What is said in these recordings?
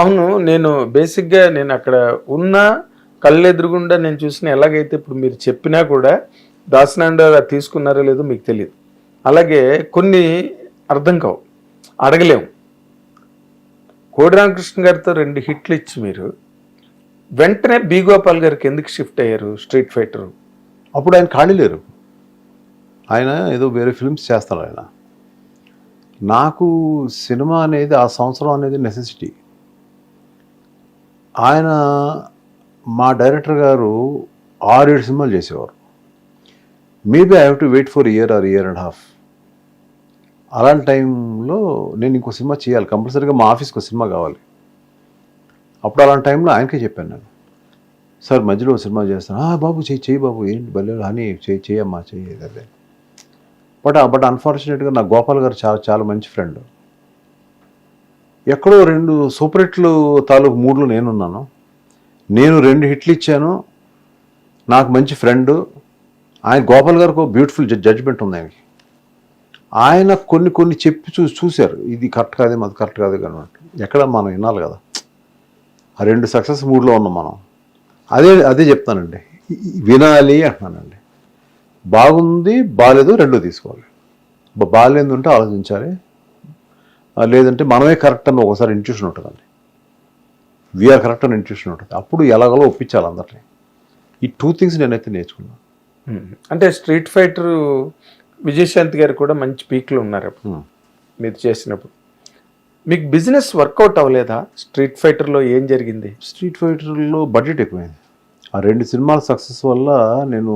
అవును. నేను బేసిక్‌గా నేను అక్కడ ఉన్నా కళ్ళెదురుగుండా నేను చూసిన ఎలాగైతే ఇప్పుడు మీరు చెప్పినా కూడా దాసనారాయణ గారు తీసుకున్నారో లేదో మీకు తెలీదు. అలాగే కొన్ని అర్థం కావు. అడగలేము. కోడి రామకృష్ణ గారితో 2 హిట్లు ఇచ్చి మీరు వెంటనే 'బి. గోపాల్' గారికి ఎందుకు షిఫ్ట్ అయ్యారు 'స్ట్రీట్ ఫైటర్'? అప్పుడు ఆయన ఖాళీ లేరు. ఆయన ఏదో వేరే ఫిల్మ్స్ చేస్తారు ఆయన. నాకు సినిమా అనేది ఆ సంవత్సరం అనేది నెసెసిటీ. ఆయన మా డైరెక్టర్ గారు 6-7 సినిమాలు చేసేవారు. Maybe I have to wait for year or year and half. అలాంటి టైంలో నేను ఇంకో సినిమా చేయాలి, కంపల్సరీగా మా ఆఫీస్కి ఒక సినిమా కావాలి. అప్పుడు అలాంటి టైంలో ఆయనకే చెప్పాను నేను, సార్ మధ్యలో సినిమా చేస్తాను. బాబు చెయ్యి బాబు, ఏంటి భలే అని చెయ్యమ్మా చెయ్యి అదే. బట్ అన్ఫార్చునేట్గా నా గోపాల్ గారు చాలా చాలా మంచి ఫ్రెండ్. ఎక్కడో 2 సూపర్ హిట్లు తాలూకు మూడ్లో నేనున్నాను. నేను 2 హిట్లు ఇచ్చాను, నాకు మంచి ఫ్రెండ్ ఆయన. గోపాల్ గారికి ఒక బ్యూటిఫుల్ జడ్జ్మెంట్ ఉంది ఆయనకి. ఆయన కొన్ని చెప్పి చూశారు, ఇది కరెక్ట్ కాదే, మాది కరెక్ట్ కాదే కానీ ఎక్కడ మనం వినాలి కదా. ఆ 2 సక్సెస్ మూడ్లో ఉన్నాం మనం. అదే చెప్తానండి, వినాలి అంటున్నానండి. బాగుంది బాగాలేదు 2 తీసుకోవాలి. బాగాలేదు ఉంటే ఆలోచించాలి, లేదంటే మనమే కరెక్ట్ అని ఒకసారి ఇంట్యూషన్ ఉంటుందండి. వీఆర్ కరెక్ట్ అని ఇంట్యూషన్ ఉంటుంది. అప్పుడు ఎలాగలో ఒప్పించాలి అందరినీ. ఈ 2 థింగ్స్ నేనైతే నేర్చుకున్నాను. అంటే 'స్ట్రీట్ ఫైటర్' విజయశాంతి గారు కూడా మంచి పీక్లో ఉన్నారు అప్పుడు మీరు చేసినప్పుడు. మీకు బిజినెస్ వర్కౌట్ అవ్వలేదా? 'స్ట్రీట్ ఫైటర్'లో ఏం జరిగింది? 'స్ట్రీట్ ఫైటర్'లో బడ్జెట్ ఎక్కువైంది. ఆ 2 సినిమాల సక్సెస్ వల్ల నేను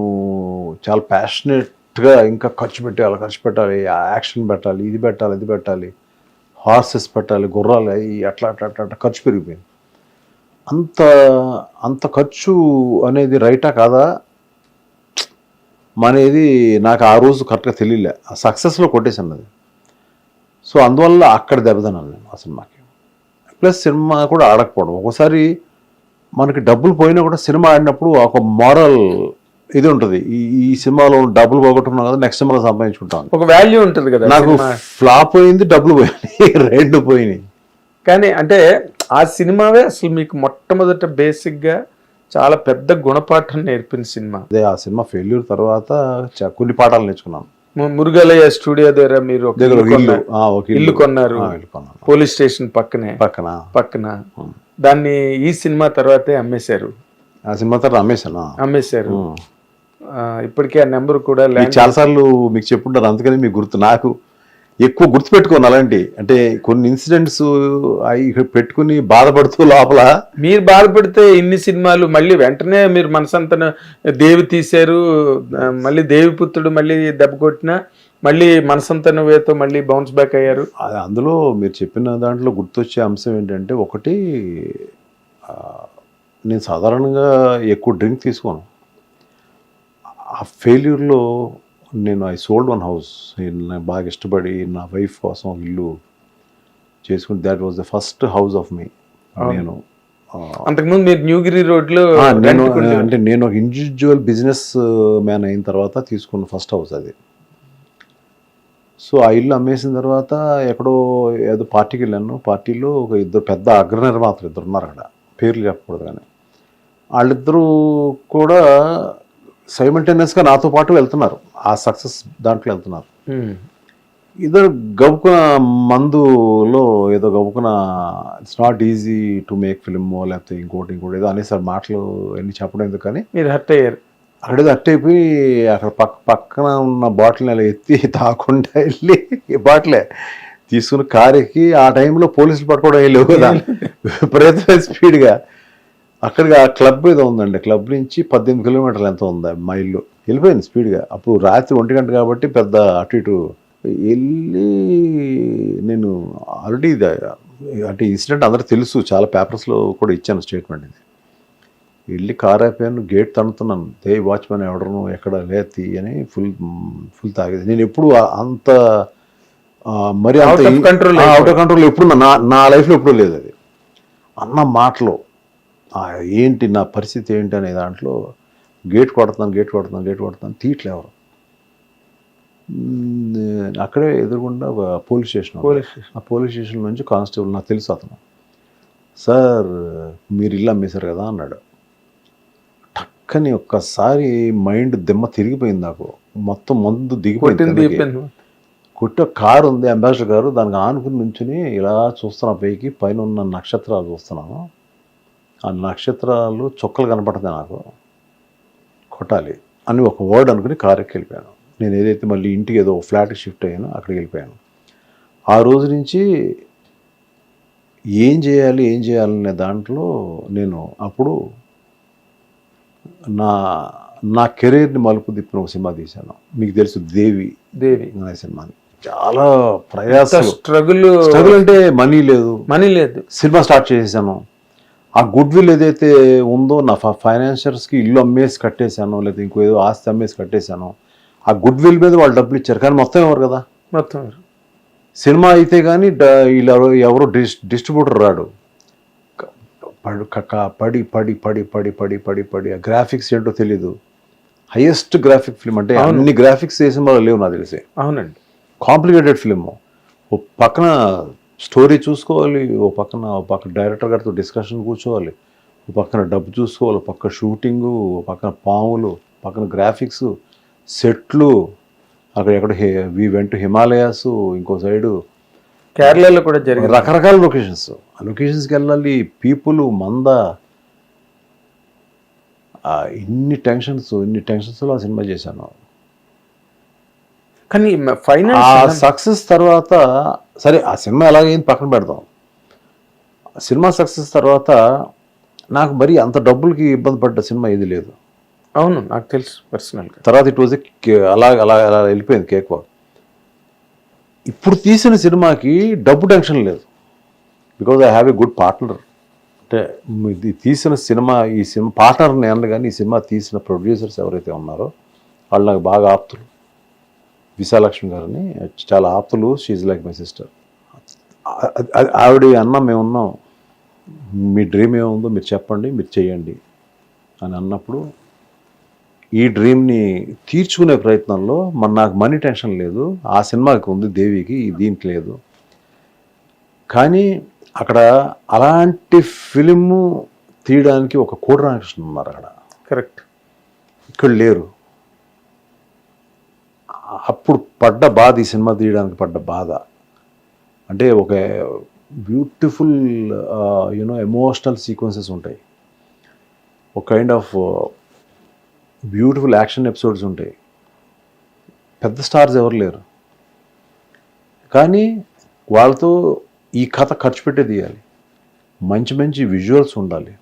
చాలా ప్యాషనెట్గా ఇంకా ఖర్చు పెట్టాలి, యాక్షన్ పెట్టాలి, ఇది పెట్టాలి, హార్సెస్ పెట్టాలి, గుర్రాలు అట్లా ఖర్చు పెరిగిపోయింది. అంత ఖర్చు అనేది రైటా కాదా అనేది నాకు ఆ రోజు కరెక్ట్గా తెలియలే. ఆ సక్సెస్లో కొట్టేసాను అది. సో అందువల్ల అక్కడ దెబ్బతిన్నాను నేను ఆ సినిమాకి. ప్లస్ సినిమా కూడా ఆడకపోవడం. ఒకసారి మనకి డబ్బులు పోయినా కూడా సినిమా ఆడినప్పుడు ఒక మోరల్ ఇది ఉంటుంది, ఈ సినిమాలో డబ్బులు పోగొట్టుకున్నాం కదా, నెక్స్ట్ సినిమాలో సంపాదించుకుంటాను, ఒక వాల్యూ ఉంటుంది కదా. నాకు ఫ్లాప్ పోయింది, డబ్బులు పోయినాయి, 2 పోయినాయి. కానీ అంటే ఆ సినిమావే అసలు మీకు మొట్టమొదట బేసిక్గా చాలా పెద్ద గుణపాఠం నేర్పిన సినిమా. అదే ఆ సినిమా ఫెయిల్యూర్ తర్వాత కొన్ని పాఠాలు నేర్చుకున్నాను. మురుగలయ్య స్టూడియో దగ్గర మీరు ఇల్లు కొన్నారు, పోలీస్ స్టేషన్ పక్కన. దాన్ని ఈ సినిమా తర్వాతే అమ్మేశారు. ఆ సినిమా తర్వాత అమ్మేశారు. ఇప్పటికే ఆ నెంబర్ కూడా చాలాసార్లు మీకు చెప్పుంటారు, అందుకని మీకు నాకు ఎక్కువ గుర్తుపెట్టుకోను అలాంటి. అంటే కొన్ని ఇన్సిడెంట్స్ అవి పెట్టుకుని బాధపడుతూ లోపల. మీరు బాధపడితే ఇన్ని సినిమాలు మళ్ళీ వెంటనే మీరు మనసంతను దేవి తీశారు, మళ్ళీ దేవిపుత్రుడు మళ్ళీ దెబ్బ కొట్టినా మళ్ళీ మనసంతను వేతో మళ్ళీ బౌన్స్ బ్యాక్ అయ్యారు. అందులో మీరు చెప్పిన దాంట్లో గుర్తొచ్చే అంశం ఏంటంటే, ఒకటి నేను సాధారణంగా ఎక్కువ డ్రింక్ తీసుకోను. ఆ ఫెయిల్యూర్లో నేను ఐ సోల్డ్ 1 హౌస్. నేను బాగా ఇష్టపడి నా వైఫ్ కోసం ఇల్లు చేసుకుని, that was the first house of me. నేను అంతకుముందు మీరు న్యూగిరి రోడ్లో నేను ఒక ఇండివిజువల్ బిజినెస్ మ్యాన్ అయిన తర్వాత తీసుకున్న ఫస్ట్ హౌస్ అది. సో ఆ ఇల్లు అమ్మేసిన తర్వాత ఎక్కడో ఏదో పార్టీకి వెళ్ళాను. పార్టీలో ఒక 2 పెద్ద అగ్ర నిర్మాతలు 2 ఉన్నారు అక్కడ, పేర్లు చెప్పకూడదు కానీ. వాళ్ళిద్దరూ కూడా సైమల్టేనియస్గా నాతో పాటు వెళ్తున్నారు, ఆ సక్సెస్ దాంట్లో వెళ్తున్నారు. ఇద్దరు గబుకున మందులో ఏదో గబుకున it's not easy to make film, లేకపోతే ఇంకోటి ఏదో అనేసారు మాటలు. ఎన్ని చెప్పడం ఎందుకు కానీ మీరు హర్ట్ అయ్యారు. అక్కడేదో హర్ట్ అయిపోయి అక్కడ పక్కన ఉన్న బాటిల్ని అలా ఎత్తి తాకుండా వెళ్ళి బాటిలే తీసుకుని కారు ఎక్కి, ఆ టైంలో పోలీసులు పట్టుకోవడం వెళ్ళేవు కదా విపరీతమైన స్పీడ్గా. అక్కడికి ఆ క్లబ్ ఏదో ఉందండి, క్లబ్ నుంచి 18 కిలోమీటర్లు ఎంత ఉంది మా ఇల్లు, వెళ్ళిపోయింది స్పీడ్గా. అప్పుడు రాత్రి 1 గంట కాబట్టి పెద్ద అటు ఇటు వెళ్ళి, నేను ఆల్రెడీ అంటే ఇన్సిడెంట్ అందరూ తెలుసు, చాలా పేపర్స్లో కూడా ఇచ్చాను స్టేట్మెంట్. ఇది వెళ్ళి కార్ అయిపోయాను, గేట్ తన్నుతున్నాను, వాచ్మెన్ ఎవడను ఎక్కడ లేతి అని ఫుల్ తాగేది. నేను ఎప్పుడు అంత మరి అంత అవుట్ ఆఫ్ కంట్రోల్ ఎప్పుడు నా లైఫ్లో ఎప్పుడూ లేదు. అది అన్న మాటలో ఏంటి నా పరిస్థితి ఏంటి అనే దాంట్లో గేట్ కొడుతున్నాను తీయట్లే ఎవరు. అక్కడే ఎదురుగుండా పోలీస్ స్టేషన్. ఆ పోలీస్ స్టేషన్ నుంచి కానిస్టేబుల్ నాకు తెలుసు, అతను సార్ మీరు ఇల్లు అమ్మేశారు కదా అన్నాడు. టక్కని ఒక్కసారి మైండ్ దిమ్మ తిరిగిపోయింది నాకు, మొత్తం మందు దిగిపోయింది. కొట్టే కారు ఉంది, అంబాసిడర్ గారు, దానికి ఆనుకుని నుంచుని ఇలా చూస్తున్నా పైకి, పైన ఉన్న నక్షత్రాలు చూస్తున్నాను. ఆ నక్షత్రాలు చుక్కలు కనపడుతుంది నాకు, కొట్టాలి అని ఒక వర్డ్ అనుకుని కారుకి వెళ్ళిపోయాను. నేను ఏదైతే మళ్ళీ ఇంటికి ఏదో ఫ్లాట్కి షిఫ్ట్ అయ్యానో అక్కడికి వెళ్ళిపోయాను. ఆ రోజు నుంచి ఏం చేయాలనే దాంట్లో నేను అప్పుడు నా కెరీర్ని మలుపు తిప్పిన ఒక సినిమా తీశాను. మీకు తెలుసు, దేవి అనే సినిమాని. చాలా ప్రయాసం, స్ట్రగుల్ అంటే మనీ లేదు. సినిమా స్టార్ట్ చేసేసాను. ఆ గుడ్ విల్ ఏదైతే ఉందో, నా ఫైనాన్షియర్స్కి ఇల్లు అమ్మేసి కట్టేశాను, లేదా ఇంకో ఏదో ఆస్తి అమ్మేసి కట్టేశాను. ఆ గుడ్ విల్ మీద వాళ్ళు డబ్బులు ఇచ్చారు, కానీ మొత్తం ఎవరు కదా, మొత్తం సినిమా అయితే కానీ వీళ్ళు ఎవరో డిస్ట్రిబ్యూటర్ రాడు. పడి పడి పడి పడి పడి పడి పడి ఆ గ్రాఫిక్స్ ఏంటో తెలీదు. హైయెస్ట్ గ్రాఫిక్ ఫిల్మ్ అంటే అన్ని గ్రాఫిక్స్ ఏ సినిమాలో లేవు నాకు తెలిసి. అవునండి, కాంప్లికేటెడ్ ఫిల్మ్. ఓ పక్కన స్టోరీ చూసుకోవాలి, ఓ పక్కన డైరెక్టర్ గారితో డిస్కషన్ కూర్చోవాలి, ఓ పక్కన డబ్బు చూసుకోవాలి, పక్క షూటింగు, ఓ పక్కన పాములు, పక్కన గ్రాఫిక్స్, సెట్లు, అక్కడ ఎక్కడ వి వెంట హిమాలయాస్, ఇంకో సైడు కేరళలో కూడా జరిగింది. రకరకాల లొకేషన్స్. ఆ లొకేషన్స్కి వెళ్ళాలి, పీపుల్, మంద, ఇన్ని టెన్షన్స్లో ఆ సినిమా చేశాను. కానీ ఫైనల్ సక్సెస్ తర్వాత, సరే ఆ సినిమా ఎలాగైంది పక్కన పెడదాం. సినిమా సక్సెస్ తర్వాత నాకు మరి అంత డబ్బులకి ఇబ్బంది పడ్డ సినిమా ఏది లేదు. అవును, నాకు తెలుసు పర్సనల్గా. తర్వాత ఇట్ వాజ్ అలా వెళ్ళిపోయింది కేక్ వాక్. ఇప్పుడు తీసిన సినిమాకి డబ్బు టెన్షన్ లేదు, because I have a good partner. అంటే ఇది తీసిన సినిమా, ఈ సినిమా పార్ట్నర్ నేను, కానీ ఈ సినిమా తీసిన ప్రొడ్యూసర్స్ ఎవరైతే ఉన్నారో వాళ్ళు నాకు బాగా ఆప్తులు. విశాలక్ష్మి గారిని చాలా ఆప్తులు, షీజ్ లైక్ మై సిస్టర్. ఆవిడ అన్న, మేమున్నాం, మీ డ్రీమ్ ఏముందో మీరు చెప్పండి, మీరు చేయండి అని అన్నప్పుడు, ఈ డ్రీమ్ని తీర్చుకునే ప్రయత్నంలో నాకు మనీ టెన్షన్ లేదు. ఆ సినిమాకి ఉంది, దేవికి, దీనికి లేదు. కానీ అక్కడ అలాంటి ఫిలిము తీయడానికి ఒక కోడి రామకృష్ణ ఉన్నారు అక్కడ, కరెక్ట్, ఇక్కడ లేరు. అప్పుడు పడ్డ బాధ, ఈ సినిమా తీయడానికి పడ్డ బాధ అంటే, ఒక బ్యూటిఫుల్ ఎమోషనల్ సీక్వెన్సెస్ ఉంటాయి, ఒక kind of beautiful action episodes ఉంటాయి. పెద్ద స్టార్స్ ఎవరు లేరు, కానీ వాళ్ళతో ఈ కథ ఖర్చు పెట్టే తీయాలి. మంచి మంచి విజువల్స్ ఉండాలి,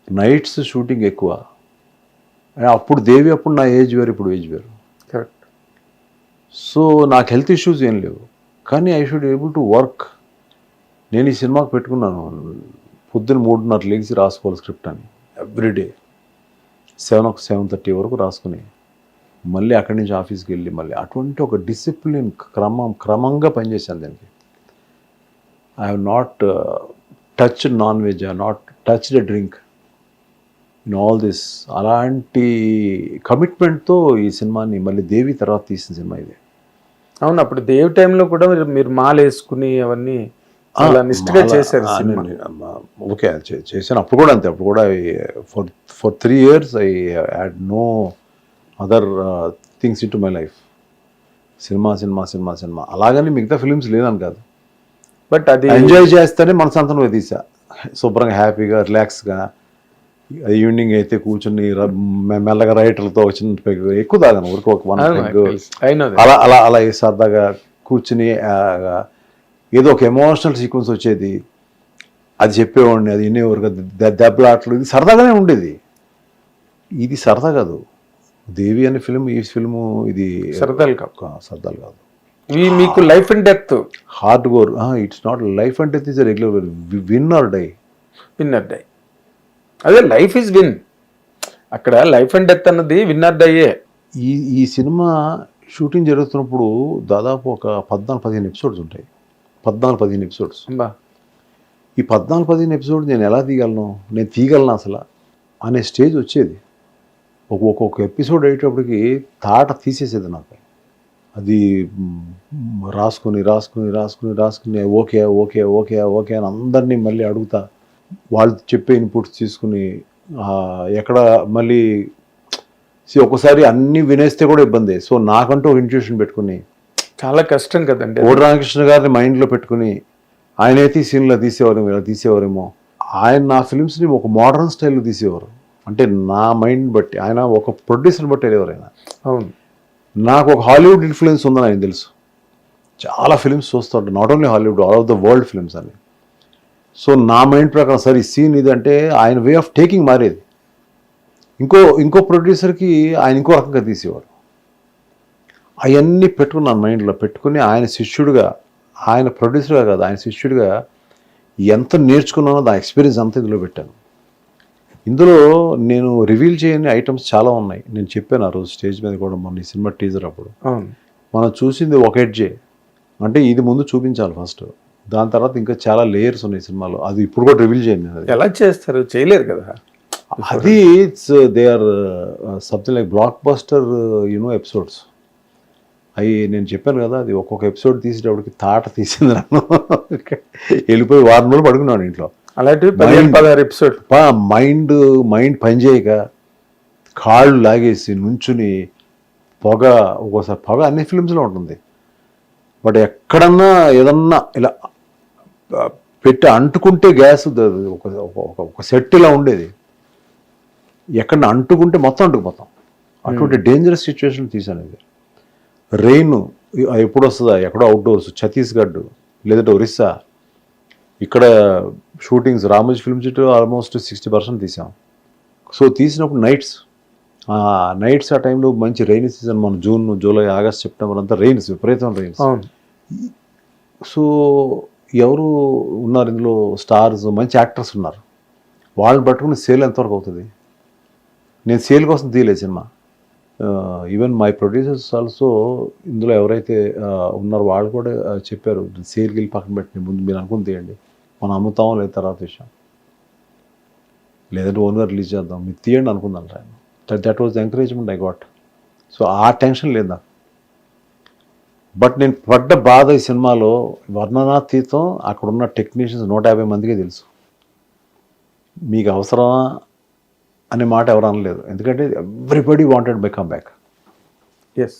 నైట్స్ షూటింగ్ ఎక్కువ. అప్పుడు దేవి, అప్పుడు నా ఏజ్ వేరు, ఇప్పుడు ఏజ్ వేరు. కరెక్ట్. సో నాకు హెల్త్ ఇష్యూస్ ఏం లేవు, కానీ I should able to work. నేను ఈ సినిమాకి పెట్టుకున్నాను, పొద్దున్న 3:30 లేచి రాసుకోవాలి స్క్రిప్ట్ అని, ఎవ్రీడే 7:30 వరకు రాసుకుని, మళ్ళీ అక్కడి నుంచి ఆఫీస్కి వెళ్ళి, మళ్ళీ అటువంటి ఒక డిసిప్లిన్ క్రమంగా పనిచేశాను దానికి. I have not touched non veg, I have not touched a drink in all this. అలాంటి కమిట్మెంట్తో ఈ సినిమాని, మళ్ళీ దేవి తర్వాత తీసిన సినిమా ఇది. అవును, అప్పుడు దేవి టైంలో కూడా మీరు మాల వేసుకుని అవన్నీ నిష్ఠగా చేశారు. ఓకే, చేశాను. అప్పుడు కూడా అంతే. అప్పుడు కూడా for 3 years I had no other things in to my life. Cinema cinema cinema cinema, అలాగని మిగతా ఫిలిమ్స్ లేదని కాదు, బట్ అది ఎంజాయ్ చేస్తేనే మనసంతా తీసా, శుభ్రంగా హ్యాపీగా రిలాక్స్గా. ఈవినింగ్ అయితే కూర్చుని మెల్లగా రైటర్లతో వచ్చిన ఎక్కువ తాగాను, ఊరికి ఒక 1 పెగ్ అలా అలా అలా సరదాగా కూర్చుని, ఏదో ఒక ఎమోషనల్ సీక్వెన్స్ వచ్చేది, అది చెప్పేవాడిని, అది వినేవారు, దెబ్బలాట్లు, ఇది సరదాగానే ఉండేది. ఇది సరదా కాదు. దేవి అనే ఫిల్మ్, ఈ ఫిల్ము, ఇది సరదాలు కాదు. మీకు life and death, hard core. It's not life and death, is regular, win or die. అదే లైఫ్ ఈజ్ విన్. అక్కడ లైఫ్ అండ్ డెత్ అన్నది విన్ ఆర్ డైయే. ఈ సినిమా షూటింగ్ జరుగుతున్నప్పుడు దాదాపు ఒక 14-15 ఎపిసోడ్స్ ఉంటాయి. 14-15 ఎపిసోడ్స్. ఈ 14-15 ఎపిసోడ్స్ నేను ఎలా తీయగలను, నేను తీయగలను అసలు అనే స్టేజ్ వచ్చేది. ఒక్కొక్క ఎపిసోడ్ అయ్యేటప్పటికి తాట తీసేసేది నాకు. అది రాసుకుని ఓకే ఓకే ఓకే ఓకే అని అందరినీ మళ్ళీ అడుగుతా, వాళ్ళు చెప్పే ఇన్పుట్స్ తీసుకుని ఎక్కడ మళ్ళీ ఒకసారి అన్నీ వినేస్తే కూడా ఇబ్బంది. సో నాకంటూ ఒక ఇంట్యూషన్ పెట్టుకుని చాలా కష్టం కదండి. కోడి రామకృష్ణ గారిని మైండ్లో పెట్టుకుని ఆయనైతే ఈ సీన్లో తీసేవారేమో, ఇలా తీసేవారేమో. ఆయన నా ఫిల్మ్స్ని ఒక మోడర్న్ స్టైల్లో తీసేవారు. అంటే నా మైండ్ బట్టి, ఆయన ఒక ప్రొడ్యూసర్ని బట్టి వెళ్ళేవారు ఆయన. అవును. నాకు ఒక హాలీవుడ్ ఇన్ఫ్లుయెన్స్ ఉందని ఆయన తెలుసు. చాలా ఫిల్మ్స్ చూస్తూ ఉంటాను, not only Hollywood, all of the world films అని. సో నా మైండ్ ప్రకారం సరే ఈ సీన్ ఇది అంటే ఆయన వే ఆఫ్ టేకింగ్ మారేది. ఇంకో ప్రొడ్యూసర్కి ఆయన ఇంకో రకంగా తీసేవారు. అవన్నీ పెట్టుకున్నాను మైండ్లో పెట్టుకుని ఆయన శిష్యుడిగా, ఆయన ప్రొడ్యూసర్గా కాదు, ఆయన శిష్యుడిగా ఎంత నేర్చుకున్నానో ఆ ఎక్స్పీరియన్స్ అంతా ఇందులో పెట్టాను. ఇందులో నేను రివీల్ చేయని ఐటమ్స్ చాలా ఉన్నాయి. నేను చెప్పాను ఆ రోజు స్టేజ్ మీద కూడా, మొన్న ఈ సినిమా టీజర్ అప్పుడు. మనం చూసింది ఒక ఎడ్జే, అంటే ఇది ముందు చూపించాలి ఫస్ట్, దాని తర్వాత ఇంకా చాలా లేయర్స్ ఉన్నాయి సినిమాలో. అది ఇప్పుడు కూడా రివీల్ చేయండి. అది ఎలా చేస్తారు, చేయలేరు కదా. అది they or something like block buster episodes. అవి నేను చెప్పాను కదా, అది ఒక్కొక్క ఎపిసోడ్ తీసేటప్పటికి తాట తీసింది నన్ను. వెళ్ళిపోయి 6 రోజులు పడుకున్నాను ఇంట్లో. అలాంటివి 15-16 ఎపిసోడ్. మైండ్ పనిచేయక కాళ్ళు లాగేసి నుంచుని ఒక్కోసారి పొగ అన్ని ఫిల్మ్స్లో ఉంటుంది. బట్ ఎక్కడన్నా ఏదన్నా ఇలా పెట్టి అంటుకుంటే గ్యాస్ ఒక సెట్ ఇలా ఉండేది, ఎక్కడ అంటుకుంటే మొత్తం అంటుకుపోతాం. అటువంటి డేంజరస్ సిచ్యువేషన్ తీసాను. ఇది రెయిన్ ఎప్పుడు వస్తుందా, ఎక్కడో అవుట్డోర్స్, ఛత్తీస్గఢ్ లేదంటే ఒరిస్సా, ఇక్కడ shootings Ramoji film city almost 60% తీసాం. సో తీసినప్పుడు నైట్స్ ఆ టైంలో మంచి రైన్ సీజన్, మన జూన్, జూలై, ఆగస్ట్, సెప్టెంబర్ అంతా రైన్స్, విపరీతం రైన్స్. సో ఎవరు ఉన్నారు ఇందులో, స్టార్స్, మంచి యాక్టర్స్ ఉన్నారు. వాళ్ళని పట్టుకుని సేల్ ఎంతవరకు అవుతుంది? నేను సేల్ కోసం తీయలేదు cinema. Even my producers also ఇందులో ఎవరైతే ఉన్నారో వాళ్ళు కూడా చెప్పారు, సేల్కి వెళ్ళి పక్కన పెట్టండి, ముందు మీరు అనుకుని తీయండి, మనం అమ్ముతాం లేదా తర్వాత విషయం, లేదంటే ఓన్గా రిలీజ్ చేద్దాం, మీరు తీయండి అనుకుందాం. That was the encouragement I got. So ఆ టెన్షన్ లేదు నాకు. బట్ నేను పడ్డ బాధ ఈ సినిమాలో వర్ణనాతీతం. అక్కడున్న టెక్నీషియన్స్ 150 మందికే తెలుసు. మీకు అవసరమా అనే మాట ఎవరు అనలేదు, ఎందుకంటే everybody wanted my come back. Yes.